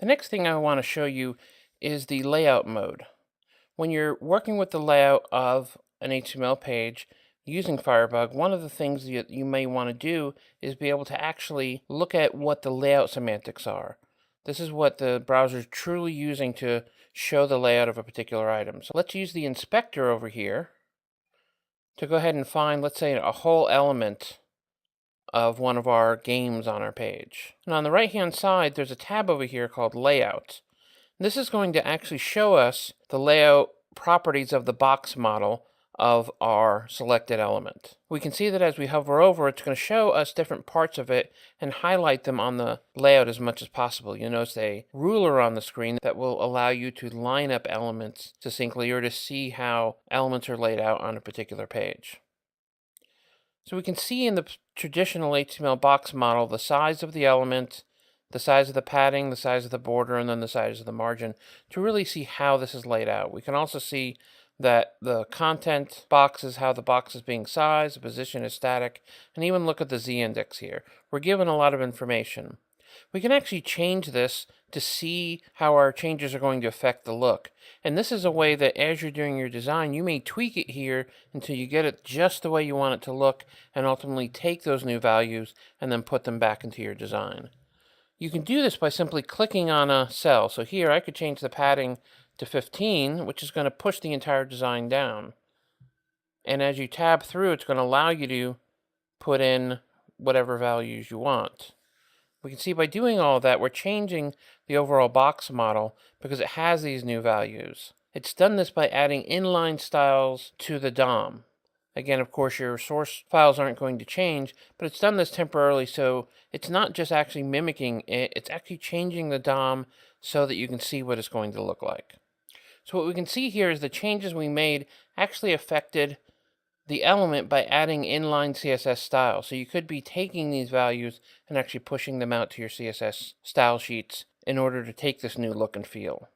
The next thing I want to show you is the layout mode. When you're working with the layout of an HTML page using Firebug, one of the things you may want to do is be able to actually look at what the layout semantics are. This is what the browser is truly using to show the layout of a particular item. So let's use the inspector over here to go ahead and find, let's say, a whole element of one of our games on our page. And on the right hand side, there's a tab over here called Layout. This is going to actually show us the layout properties of the box model of our selected element. We can see that as we hover over, it's going to show us different parts of it and highlight them on the layout as much as possible. You'll notice a ruler on the screen that will allow you to line up elements succinctly or to see how elements are laid out on a particular page. So we can see in the traditional HTML box model the size of the element, the size of the padding, the size of the border, and then the size of the margin to really see how this is laid out. We can also see that the content box is how the box is being sized, the position is static, and even look at the z-index here. We're given a lot of information. We can actually change this to see how our changes are going to affect the look. And this is a way that as you're doing your design, you may tweak it here until you get it just the way you want it to look, and ultimately take those new values and then put them back into your design. You can do this by simply clicking on a cell. So here I could change the padding to 15, which is going to push the entire design down. And as you tab through, it's going to allow you to put in whatever values you want. We can see by doing all of that, we're changing the overall box model because it has these new values. It's done this by adding inline styles to the DOM. Again, of course, your source files aren't going to change, but it's done this temporarily, so it's not just actually mimicking it, it's actually changing the DOM so that you can see what it's going to look like. So what we can see here is the changes we made actually affected the element by adding inline CSS style. So you could be taking these values and actually pushing them out to your CSS style sheets in order to take this new look and feel.